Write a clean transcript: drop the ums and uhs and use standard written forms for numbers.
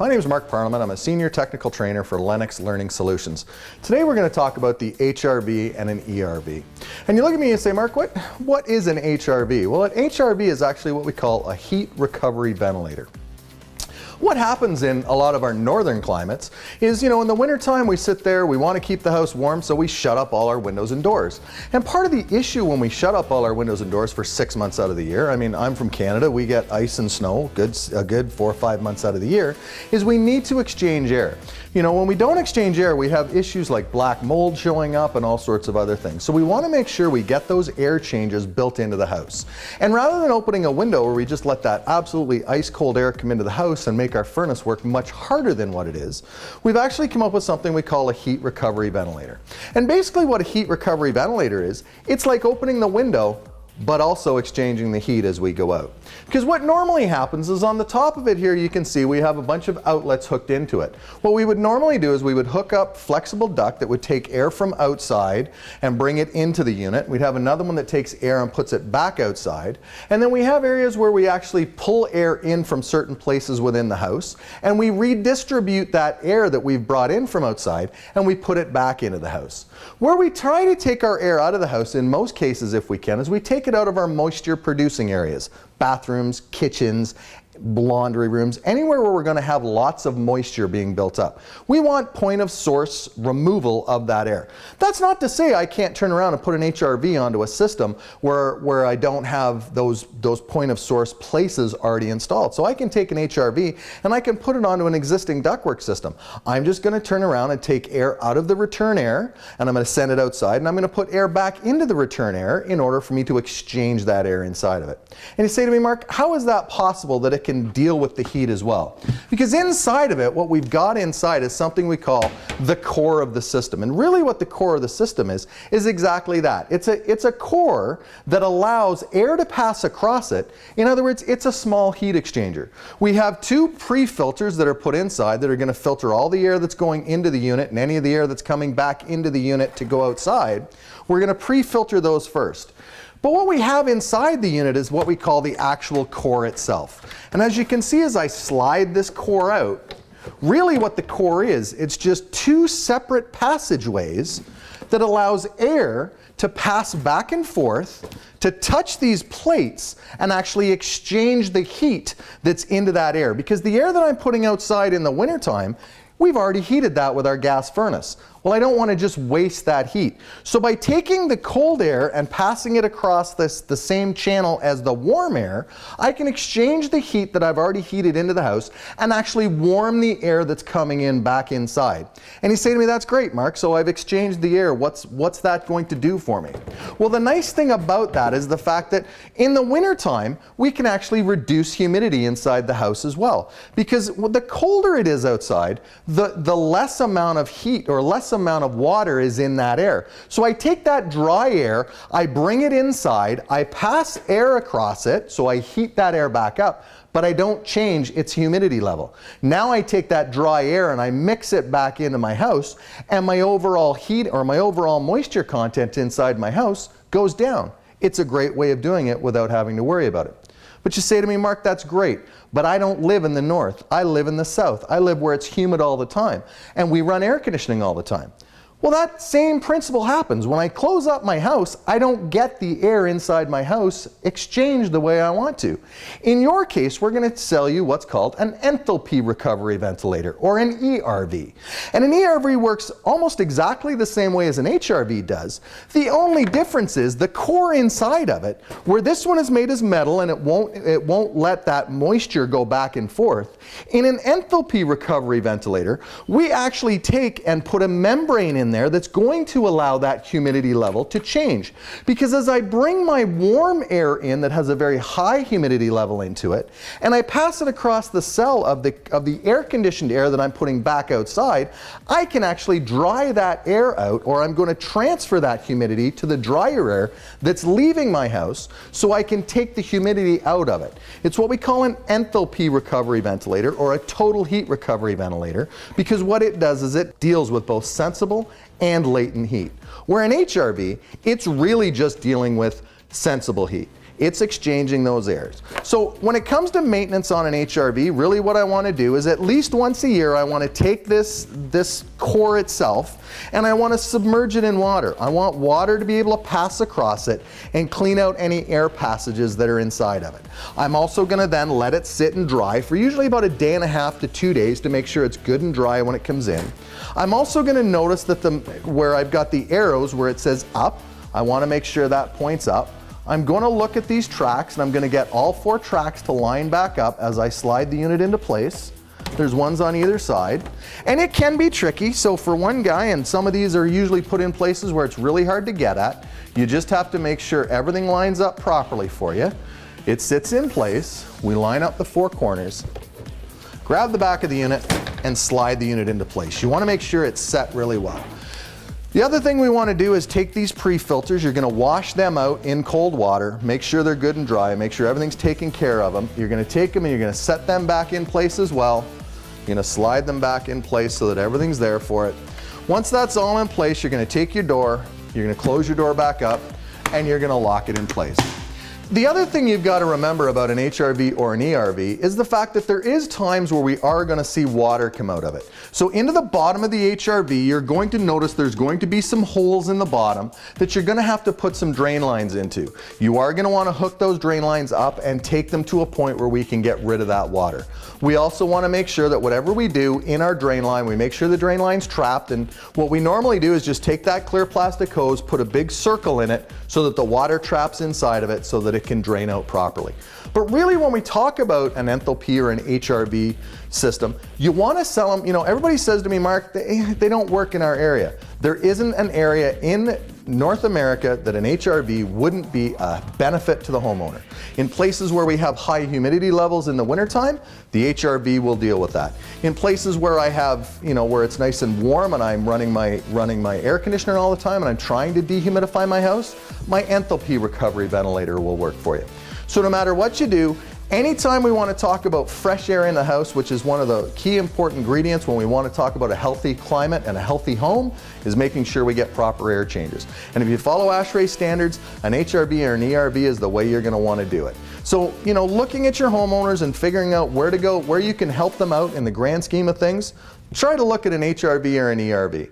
My name is Mark Parliament. I'm a Senior Technical Trainer for Lennox Learning Solutions. Today we're going to talk about the HRV and an ERV. And you look at me and say, Mark, what is an HRV? Well, an HRV is actually what we call a heat recovery ventilator. What happens in a lot of our northern climates is, in the wintertime we sit there, we want to keep the house warm, so we shut up all our windows and doors. And part of the issue when we shut up all our windows and doors for 6 months out of the year, I mean, I'm from Canada, we get ice and snow a good 4 or 5 months out of the year, is we need to exchange air. When we don't exchange air, we have issues like black mold showing up and all sorts of other things. So we want to make sure we get those air changes built into the house. And rather than opening a window where we just let that absolutely ice cold air come into the house and make our furnace work much harder than what it is, we've actually come up with something we call a heat recovery ventilator. And basically what a heat recovery ventilator is, it's like opening the window but also exchanging the heat as we go out. Because what normally happens is on the top of it here you can see we have a bunch of outlets hooked into it. What we would normally do is we would hook up flexible duct that would take air from outside and bring it into the unit. We'd have another one that takes air and puts it back outside. And then we have areas where we actually pull air in from certain places within the house and we redistribute that air that we've brought in from outside and we put it back into the house. Where we try to take our air out of the house in most cases if we can is we take it out of our moisture producing areas, bathrooms, kitchens, laundry rooms, anywhere where we're going to have lots of moisture being built up. We want point of source removal of that air. That's not to say I can't turn around and put an HRV onto a system where I don't have those point of source places already installed. So I can take an HRV and I can put it onto an existing ductwork system. I'm just going to turn around and take air out of the return air and I'm going to send it outside and I'm going to put air back into the return air in order for me to exchange that air inside of it. And you say to me, Mark, how is that possible that it can deal with the heat as well? Because inside of it, what we've got inside is something we call the core of the system. And really what the core of the system is exactly that. It's a core that allows air to pass across it. In other words, it's a small heat exchanger. We have two pre-filters that are put inside that are going to filter all the air that's going into the unit and any of the air that's coming back into the unit to go outside. We're going to pre-filter those first. But what we have inside the unit is what we call the actual core itself. And as you can see as I slide this core out, really what the core is, it's just two separate passageways that allows air to pass back and forth, to touch these plates and actually exchange the heat that's into that air. Because the air that I'm putting outside in the wintertime, we've already heated that with our gas furnace. Well, I don't want to just waste that heat. So by taking the cold air and passing it across the same channel as the warm air, I can exchange the heat that I've already heated into the house and actually warm the air that's coming in back inside. And you say to me, that's great, Mark, so I've exchanged the air. What's that going to do for me? Well, the nice thing about that is the fact that in the wintertime, we can actually reduce humidity inside the house as well. Because the colder it is outside, the less amount of heat or less amount of water is in that air. So I take that dry air, I bring it inside, I pass air across it, so I heat that air back up, but I don't change its humidity level. Now I take that dry air and I mix it back into my house, and my overall heat or my overall moisture content inside my house goes down. It's a great way of doing it without having to worry about it. But you say to me, Mark, that's great, but I don't live in the north. I live in the south. I live where it's humid all the time, and we run air conditioning all the time. Well, that same principle happens. When I close up my house, I don't get the air inside my house exchanged the way I want to. In your case, we're going to sell you what's called an enthalpy recovery ventilator, or an ERV. And an ERV works almost exactly the same way as an HRV does. The only difference is the core inside of it, where this one is made as metal and it won't let that moisture go back and forth. In an enthalpy recovery ventilator, we actually take and put a membrane in there that's going to allow that humidity level to change. Because as I bring my warm air in that has a very high humidity level into it, and I pass it across the cell of the air conditioned air that I'm putting back outside, I can actually dry that air out, or I'm going to transfer that humidity to the drier air that's leaving my house so I can take the humidity out of it. It's what we call an enthalpy recovery ventilator, or a total heat recovery ventilator, because what it does is it deals with both sensible and latent heat. Where in HRV, it's really just dealing with sensible heat. it's exchanging those airs. So when it comes to maintenance on an HRV, really what I want to do is at least once a year I want to take this core itself and I want to submerge it in water. I want water to be able to pass across it and clean out any air passages that are inside of it. I'm also going to then let it sit and dry for usually about a day and a half to 2 days to make sure it's good and dry when it comes in. I'm also going to notice that where I've got the arrows where it says up, I want to make sure that points up. I'm going to look at these tracks and I'm going to get all 4 tracks to line back up as I slide the unit into place. There's ones on either side. And it can be tricky, so for one guy, and some of these are usually put in places where it's really hard to get at, you just have to make sure everything lines up properly for you. It sits in place, we line up the 4 corners, grab the back of the unit, and slide the unit into place. You want to make sure it's set really well. The other thing we want to do is take these pre-filters, you're going to wash them out in cold water, make sure they're good and dry, make sure everything's taken care of them. You're going to take them and you're going to set them back in place as well. You're going to slide them back in place so that everything's there for it. Once that's all in place, you're going to take your door, you're going to close your door back up, and you're going to lock it in place. The other thing you've got to remember about an HRV or an ERV is the fact that there is times where we are going to see water come out of it. So into the bottom of the HRV, you're going to notice there's going to be some holes in the bottom that you're going to have to put some drain lines into. You are going to want to hook those drain lines up and take them to a point where we can get rid of that water. We also want to make sure that whatever we do in our drain line, we make sure the drain line's trapped, and what we normally do is just take that clear plastic hose, put a big circle in it so that the water traps inside of it so that it can drain out properly. But really when we talk about an enthalpy or an HRV system, you want to sell them, everybody says to me, Mark, they don't work in our area. There isn't an area in North America that an HRV wouldn't be a benefit to the homeowner. In places where we have high humidity levels in the wintertime, the HRV will deal with that. In places where I have, where it's nice and warm and I'm running my air conditioner all the time and I'm trying to dehumidify my house, my enthalpy recovery ventilator will work for you. So no matter what you do, anytime we want to talk about fresh air in the house, which is one of the key important ingredients when we want to talk about a healthy climate and a healthy home, is making sure we get proper air changes. And if you follow ASHRAE standards, an HRV or an ERV is the way you're going to want to do it. So, looking at your homeowners and figuring out where to go, where you can help them out in the grand scheme of things, try to look at an HRV or an ERV.